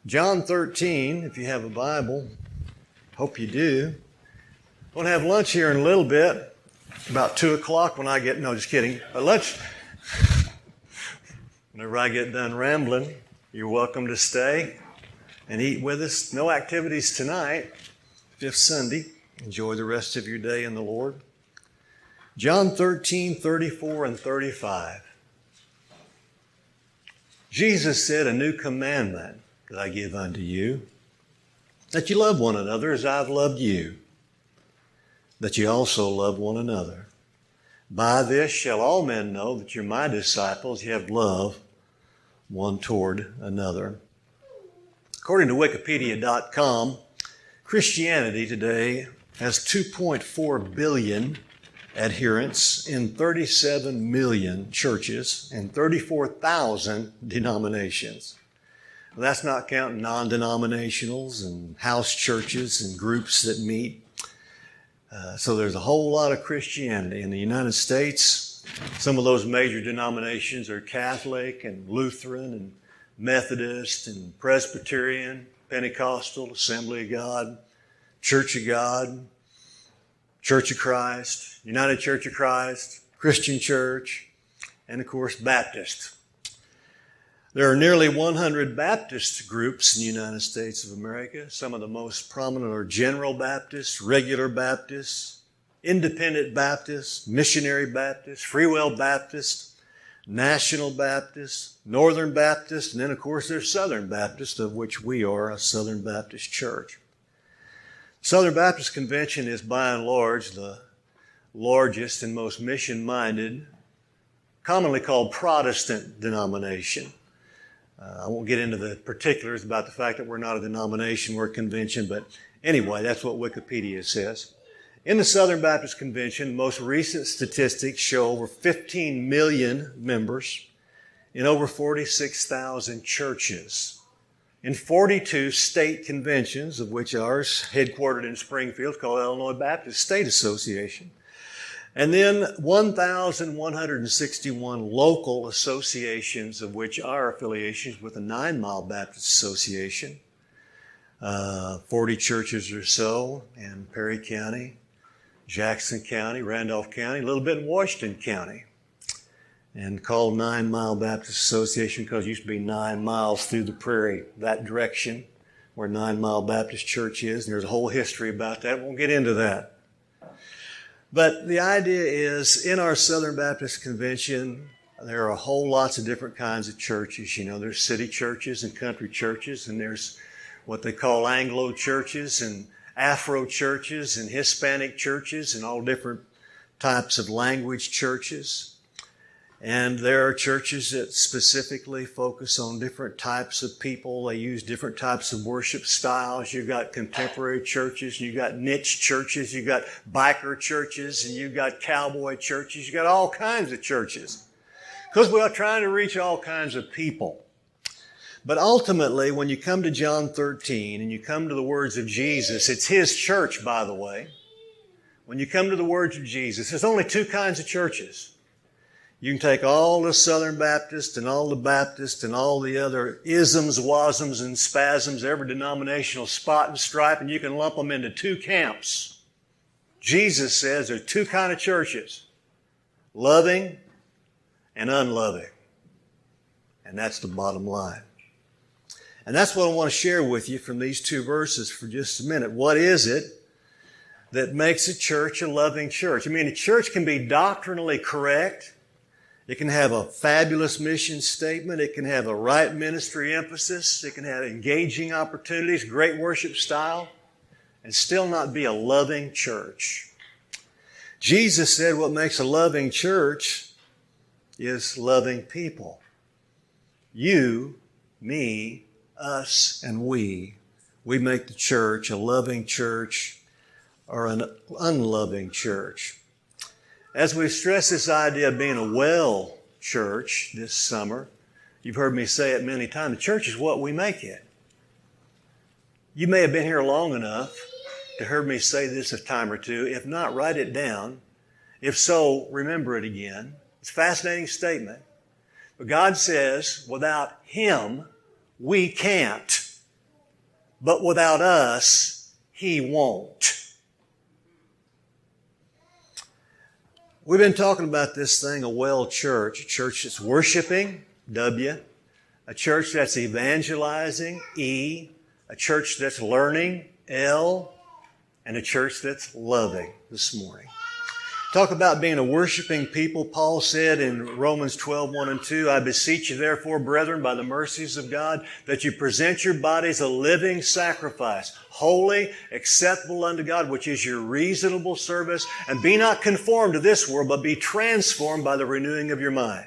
John 13, if you have a Bible, hope you do. We'll have lunch here in a little bit, about 2 o'clock when I get, no, just kidding. Lunch, whenever I get done rambling, you're welcome to stay and eat with us. No activities tonight, fifth Sunday. Enjoy the rest of your day in the Lord. John 13, 34 and 35. Jesus said, "A new commandment that I give unto you, that you love one another as I've loved you, that you also love one another. By this shall all men know that you're my disciples, you have love one toward another." According to Wikipedia.com, Christianity today has 2.4 billion adherents in 37 million churches and 34,000 denominations. That's not counting non-denominationals and house churches and groups that meet. So there's a whole lot of Christianity. In the United States, some of those major denominations are Catholic and Lutheran and Methodist and Presbyterian, Pentecostal, Assembly of God, Church of God, Church of Christ, United Church of Christ, Christian Church, and of course Baptist. There are nearly 100 Baptist groups in the United States of America. Some of the most prominent are General Baptist, Regular Baptist, Independent Baptist, Missionary Baptist, Free Will Baptist, National Baptist, Northern Baptist, and then of course there's Southern Baptist, of which we are a Southern Baptist church. Southern Baptist Convention is by and large the largest and most mission-minded, commonly called Protestant denomination. I won't get into the particulars about the fact that we're not a denomination, we're a convention, but anyway, that's what Wikipedia says. In the Southern Baptist Convention, most recent statistics show over 15 million members in over 46,000 churches, in 42 state conventions, of which ours, headquartered in Springfield, is called Illinois Baptist State Association. And then 1,161 local associations, of which our affiliations with the 9 Mile Baptist Association, 40 churches or so in Perry County, Jackson County, Randolph County, a little bit in Washington County, and called 9 Mile Baptist Association because it used to be 9 miles through the prairie, that direction where 9 Mile Baptist Church is, and there's a whole history about that. Won't get into that. But the idea is, in our Southern Baptist Convention, there are a whole lots of different kinds of churches. You know, there's city churches and country churches, and there's what they call Anglo churches and Afro churches and Hispanic churches and all different types of language churches. And there are churches that specifically focus on different types of people. They use different types of worship styles. You've got contemporary churches, you've got niche churches, you've got biker churches, and you've got cowboy churches. You've got all kinds of churches because we are trying to reach all kinds of people. But ultimately, when you come to John 13 and you come to the words of Jesus, it's His church, by the way. When you come to the words of Jesus, there's only 2 kinds of churches. You can take all the Southern Baptists and all the Baptists and all the other isms, wasms, and spasms, every denominational spot and stripe, and you can lump them into 2 camps. Jesus says there are 2 kinds of churches, loving and unloving. And that's the bottom line. And that's what I want to share with you from these 2 verses for just a minute. What is it that makes a church a loving church? I mean, a church can be doctrinally correct. It can have a fabulous mission statement. It can have a right ministry emphasis. It can have engaging opportunities, great worship style, and still not be a loving church. Jesus said what makes a loving church is loving people. You, me, us, and we make the church a loving church or an unloving church. As we stress this idea of being a well church this summer, you've heard me say it many times, the church is what we make it. You may have been here long enough to heard me say this a time or 2. If not, write it down. If so, remember it again. It's a fascinating statement. But God says, without Him, we can't. but without us, He won't. We've been talking about this thing, a well church, a church that's worshiping, W, a church that's evangelizing, E, a church that's learning, L, and a church that's loving this morning. Talk about being a worshiping people. Paul said in Romans 12:1-2, I beseech you therefore, brethren, by the mercies of God, that you present your bodies a living sacrifice, holy, acceptable unto God, which is your reasonable service. And be not conformed to this world, but be transformed by the renewing of your mind.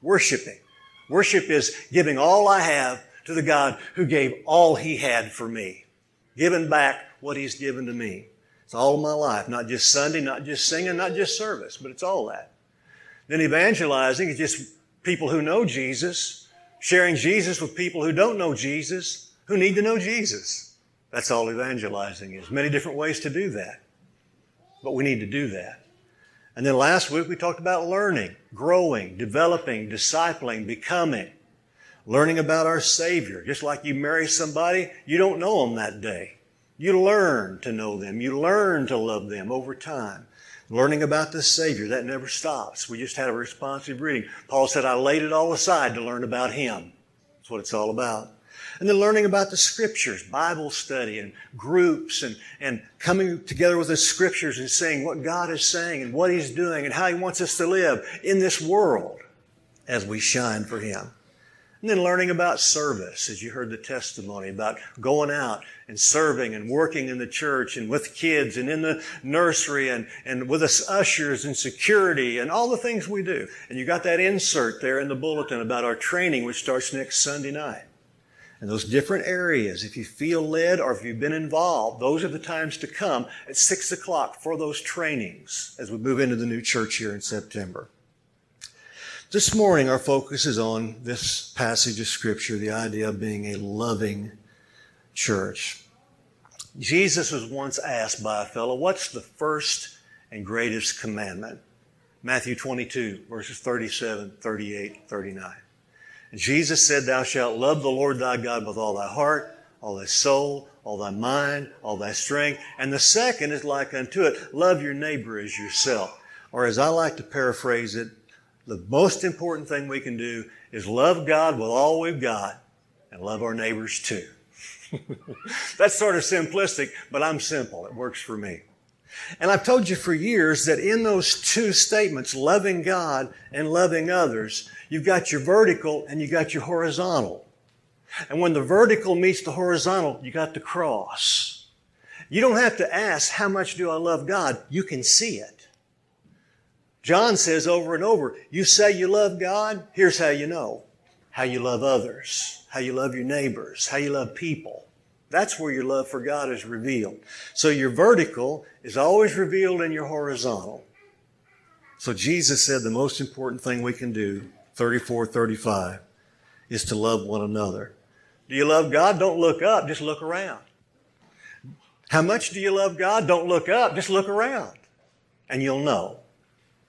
Worshiping. Worship is giving all I have to the God who gave all He had for me. Giving back what He's given to me. It's all of my life, not just Sunday, not just singing, not just service, but it's all that. Then evangelizing is just people who know Jesus, sharing Jesus with people who don't know Jesus, who need to know Jesus. That's all evangelizing is. Many different ways to do that. But we need to do that. And then last week we talked about learning, growing, developing, discipling, becoming. Learning about our Savior. Just like you marry somebody, you don't know them that day. You learn to know them. You learn to love them over time. Learning about the Savior, that never stops. We just had a responsive reading. Paul said, I laid it all aside to learn about Him. That's what it's all about. And then learning about the Scriptures, Bible study and groups and coming together with the Scriptures and saying what God is saying and what He's doing and how He wants us to live in this world as we shine for Him. And then learning about service, as you heard the testimony, about going out and serving and working in the church and with kids and in the nursery and with us ushers and security and all the things we do. And you got that insert there in the bulletin about our training, which starts next Sunday night. And those different areas, if you feel led or if you've been involved, those are the times to come at 6 o'clock for those trainings as we move into the new church here in September. This morning, our focus is on this passage of Scripture, the idea of being a loving church. Jesus was once asked by a fellow, what's the first and greatest commandment? Matthew 22, verses 37, 38, 39. And Jesus said, thou shalt love the Lord thy God with all thy heart, all thy soul, all thy mind, all thy strength. And the second is like unto it, love your neighbor as yourself. Or as I like to paraphrase it, the most important thing we can do is love God with all we've got and love our neighbors too. That's sort of simplistic, but I'm simple. It works for me. And I've told you for years that in those two statements, loving God and loving others, you've got your vertical and you got your horizontal. And when the vertical meets the horizontal, you got the cross. You don't have to ask, how much do I love God? You can see it. John says over and over, you say you love God, here's how you know. How you love others, how you love your neighbors, how you love people. That's where your love for God is revealed. So your vertical is always revealed in your horizontal. So Jesus said the most important thing we can do, 34:35, is to love one another. Do you love God? Don't look up, just look around. How much do you love God? Don't look up, just look around. And you'll know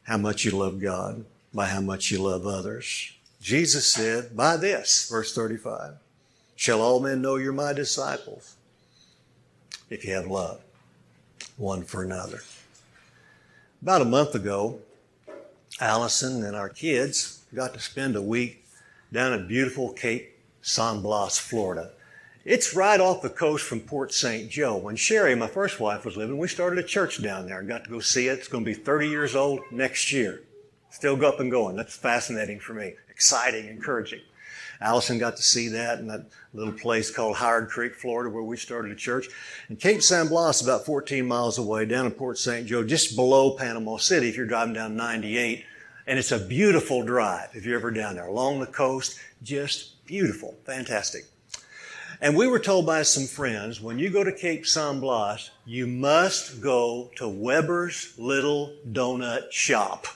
how much you love God by how much you love others. Jesus said, by this, verse 35, shall all men know you're my disciples if you have love one for another. About a month ago, Allison and our kids got to spend a week down at beautiful Cape San Blas, Florida. It's right off the coast from Port St. Joe. When Sherry, my first wife, was living, we started a church down there and got to go see it. It's going to be 30 years old next year. Still up and going. That's fascinating for me. Exciting, encouraging. Allison got to see that in that little place called Howard Creek, Florida, where we started a church. And Cape San Blas, about 14 miles away, down in Port St. Joe, just below Panama City, if you're driving down 98. And it's a beautiful drive if you're ever down there. Along the coast, just beautiful. Fantastic. And we were told by some friends, when you go to Cape San Blas, you must go to Weber's Little Donut Shop.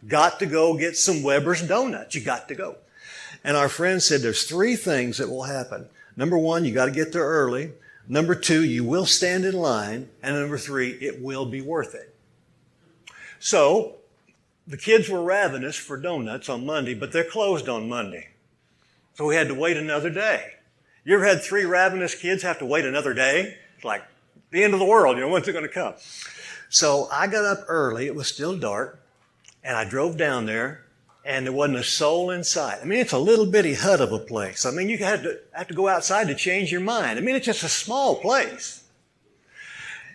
Got to go get some Weber's donuts. You got to go. And our friend said there's 3 things that will happen. Number 1, you got to get there early. Number 2, you will stand in line. And number 3, it will be worth it. So the kids were ravenous for donuts on Monday, but they're closed on Monday. So we had to wait another day. You ever had 3 ravenous kids have to wait another day? It's like the end of the world, when's it going to come? So I got up early. It was still dark. And I drove down there, and there wasn't a soul in sight. I mean, it's a little bitty hut of a place. I mean, you have to go outside to change your mind. I mean, it's just a small place.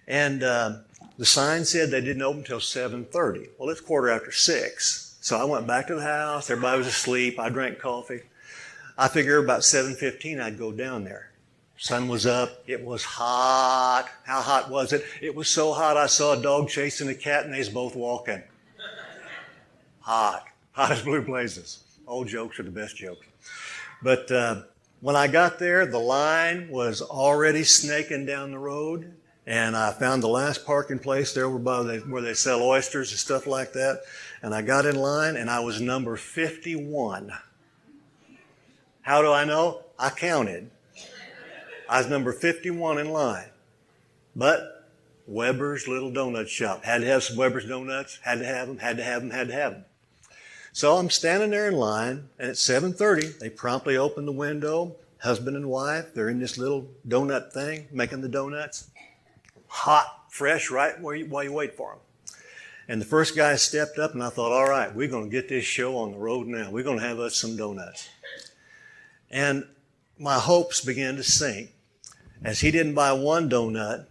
And the sign said they didn't open until 7:30. Well, it's 6:15. So I went back to the house. Everybody was asleep. I drank coffee. I figured about 7:15 I'd go down there. Sun was up. It was hot. How hot was it? It was so hot I saw a dog chasing a cat, and they was both walking. Hot as blue blazes. Old jokes are the best jokes. But when I got there, the line was already snaking down the road, and I found the last parking place there where they sell oysters and stuff like that. And I got in line, and I was number 51. How do I know? I counted. I was number 51 in line. But Weber's Little Donut Shop. Had to have some Weber's Donuts. Had to have them. So I'm standing there in line, and at 7:30, they promptly open the window. Husband and wife, they're in this little donut thing, making the donuts. Hot, fresh, right while you wait for them. And the first guy stepped up, and I thought, all right, we're going to get this show on the road now. We're going to have us some donuts. And my hopes began to sink, as he didn't buy one donut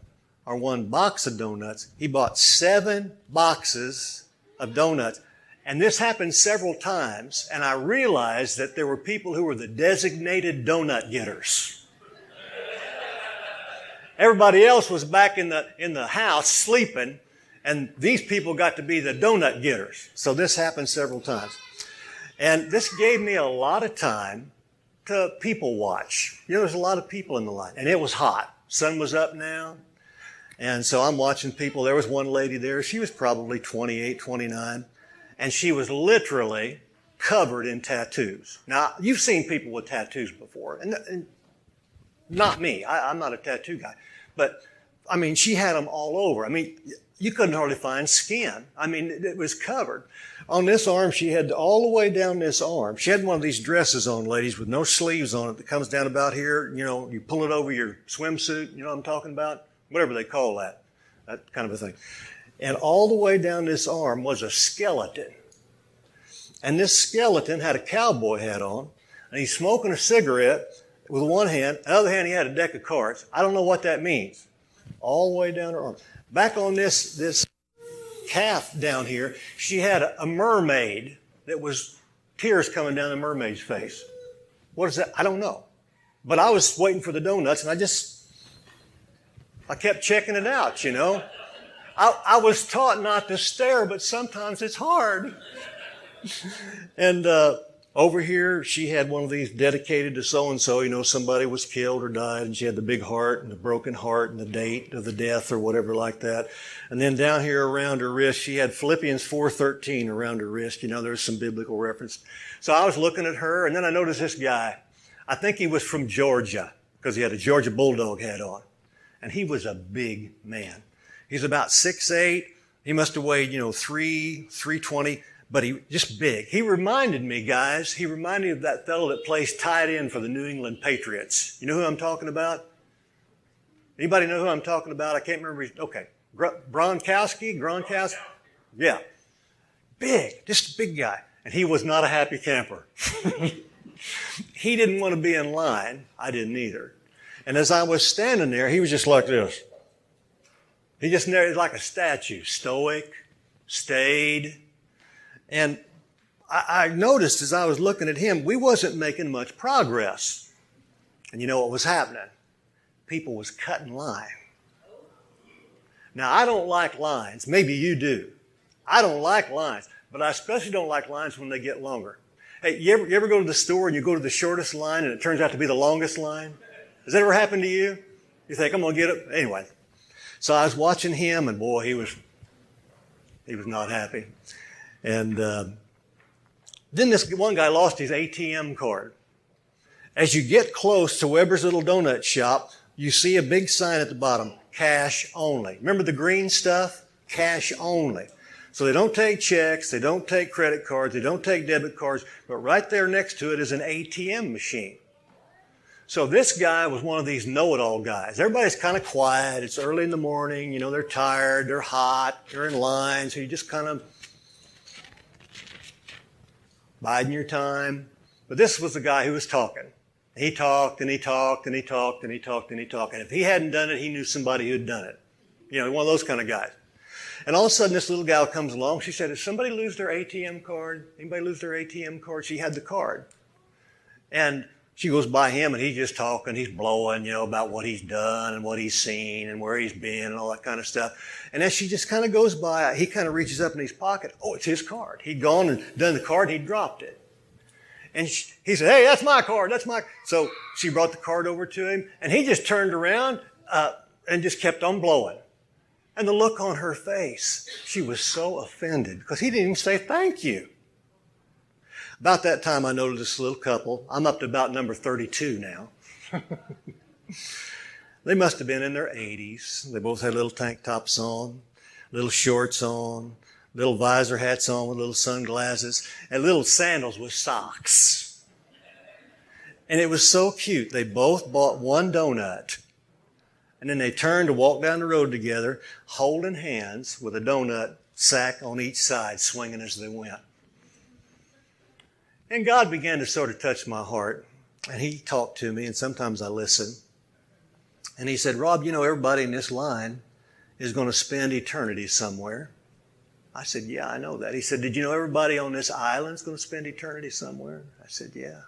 or one box of donuts. He bought 7 boxes of donuts. And this happened several times, and I realized that there were people who were the designated donut getters. Everybody else was back in the house sleeping, and these people got to be the donut getters. So this happened several times. And this gave me a lot of time to people watch. There's a lot of people in the line, and it was hot. Sun was up now. And so I'm watching people. There was one lady there. She was probably 28, 29. And she was literally covered in tattoos. Now, you've seen people with tattoos before. And not me. I'm not a tattoo guy. But, I mean, she had them all over. I mean, you couldn't hardly find skin. I mean, it was covered. On this arm, she had all the way down this arm. She had one of these dresses on, ladies, with no sleeves on it that comes down about here. You pull it over your swimsuit. You know what I'm talking about? Whatever they call that kind of a thing. And all the way down this arm was a skeleton. And this skeleton had a cowboy hat on, and he's smoking a cigarette with one hand. On the other hand, he had a deck of cards. I don't know what that means. All the way down her arm. Back on this calf down here, she had a mermaid that was tears coming down the mermaid's face. What is that? I don't know. But I was waiting for the donuts, and I kept checking it out, I was taught not to stare, but sometimes it's hard. And over here, she had one of these dedicated to so-and-so. Somebody was killed or died, and she had the big heart and the broken heart and the date of the death or whatever like that. And then down here around her wrist, she had Philippians 4:13 around her wrist. There's some biblical reference. So I was looking at her, and then I noticed this guy. I think he was from Georgia, because he had a Georgia Bulldog hat on. And he was a big man. He's about 6'8". He must have weighed, 320, but he just big. He reminded me, guys, of that fellow that plays tight end for the New England Patriots. You know who I'm talking about? Anybody know who I'm talking about? I can't remember. Okay. Gronkowski? Yeah. Big, just a big guy. And he was not a happy camper. He didn't want to be in line. I didn't either. And as I was standing there, he was just like this. He just was like a statue, stoic, stayed. And I noticed as I was looking at him, we wasn't making much progress. And you know what was happening? People was cutting line. Now, I don't like lines. Maybe you do. I don't like lines, but I especially don't like lines when they get longer. Hey, you ever go to the store and you go to the shortest line and it turns out to be the longest line? Has that ever happened to you? You think, I'm going to get it? Anyway. So I was watching him, and boy, he was not happy. And then this one guy lost his ATM card. As you get close to Weber's Little Donut Shop, you see a big sign at the bottom, cash only. Remember the green stuff? Cash only. So they don't take checks, they don't take credit cards, they don't take debit cards, but right there next to it is an ATM machine. So this guy was one of these know-it-all guys. Everybody's kind of quiet. It's early in the morning. You know, they're tired. They're hot. They're in line. So you just kind of biding your time. But this was the guy who was talking. He talked and he talked and he talked and he talked and he talked. And if he hadn't done it, he knew somebody who had done it. You know, one of those kind of guys. And all of a sudden, this little gal comes along. She said, "Did somebody lose their ATM card? Anybody lose their ATM card?" She had the card. And she goes by him, and he's just talking. He's blowing, you know, about what he's done and what he's seen and where he's been and all that kind of stuff. And as she just kind of goes by, he kind of reaches up in his pocket. Oh, it's his card. He'd gone and done the card, and he dropped it. And he said, "Hey, that's my card. That's my..." So she brought the card over to him, and he just turned around and just kept on blowing. And the look on her face, she was so offended because he didn't even say thank you. About that time, I noticed this little couple. I'm up to about number 32 now. They must have been in their 80s. They both had little tank tops on, little shorts on, little visor hats on with little sunglasses, and little sandals with socks. And it was so cute. They both bought one donut. And then they turned to walk down the road together, holding hands with a donut sack on each side, swinging as they went. And God began to sort of touch my heart. And he talked to me, and sometimes I listen. And he said, "Rob, you know, everybody in this line is going to spend eternity somewhere." I said, "Yeah, I know that." He said, "Did you know everybody on this island is going to spend eternity somewhere?" I said, "Yeah."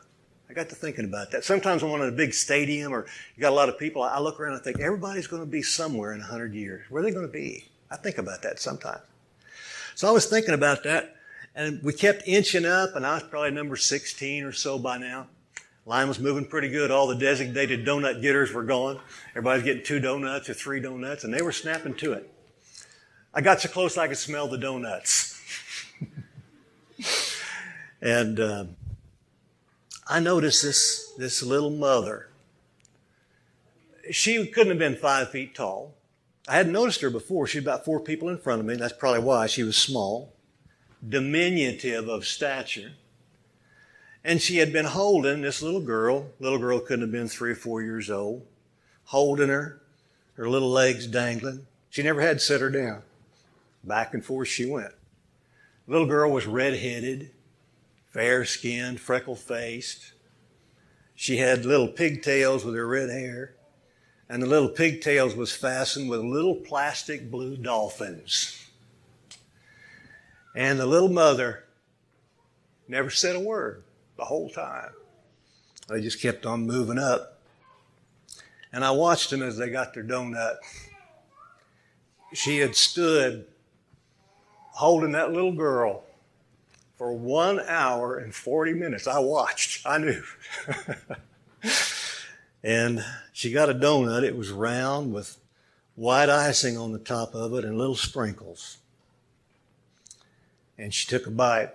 I got to thinking about that. Sometimes when I'm in a big stadium or you got a lot of people, I look around and think, everybody's going to be somewhere in 100 years. Where are they going to be? I think about that sometimes. So I was thinking about that, and we kept inching up, and I was probably number 16 or so by now. Line was moving pretty good. All the designated donut getters were going. Everybody's getting 2 donuts or 3 donuts, and they were snapping to it. I got so close I could smell the donuts. And I noticed this little mother. She couldn't have been 5 feet tall. I hadn't noticed her before. She was about 4 people in front of me. That's probably why. She was small, diminutive of stature. And she had been holding this little girl. Little girl couldn't have been 3 or 4 years old. Holding her little legs dangling. She never had to sit her down. Back and forth she went. Little girl was red-headed, fair-skinned, freckle-faced. She had little pigtails with her red hair, and the little pigtails was fastened with little plastic blue dolphins. And the little mother never said a word the whole time. They just kept on moving up. And I watched them as they got their donut. She had stood holding that little girl for 1 hour and 40 minutes. I watched. I knew. And she got a donut. It was round with white icing on the top of it and little sprinkles. And she took a bite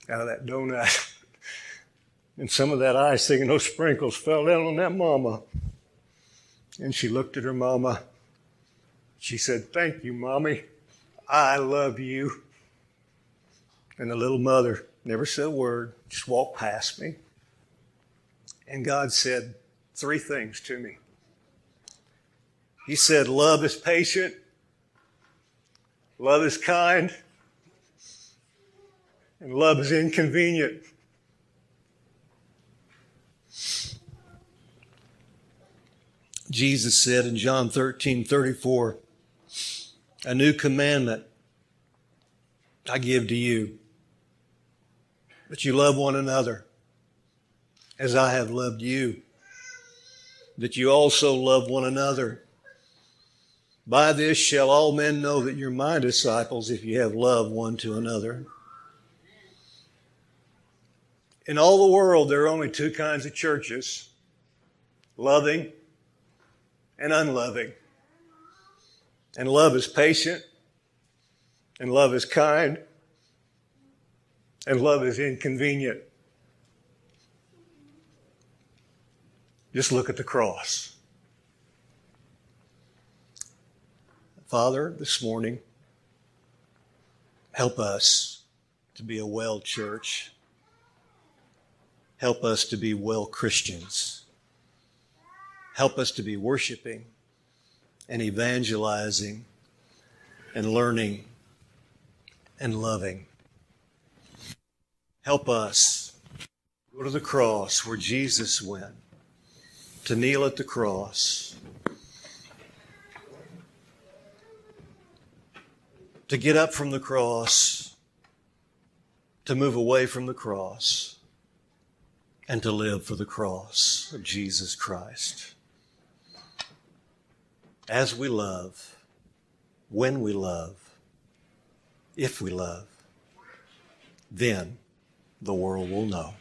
out of that donut. And some of that icing and those sprinkles fell down on that mama. And she looked at her mama. She said, "Thank you, Mommy. I love you." And the little mother never said a word, just walked past me. And God said 3 things to me. He said, love is patient, love is kind, and love is inconvenient. Jesus said in John 13:34, "A new commandment I give to you, that you love one another as I have loved you, that you also love one another. By this shall all men know that you're my disciples, if you have love one to another." In all the world, there are only 2 kinds of churches, loving and unloving. And love is patient, and love is kind, and love is inconvenient. Just look at the cross. Father, this morning, help us to be a well church. Help us to be well Christians. Help us to be worshiping and evangelizing and learning and loving. Help us go to the cross where Jesus went, to kneel at the cross, to get up from the cross, to move away from the cross, and to live for the cross of Jesus Christ. As we love, when we love, if we love, then the world will know.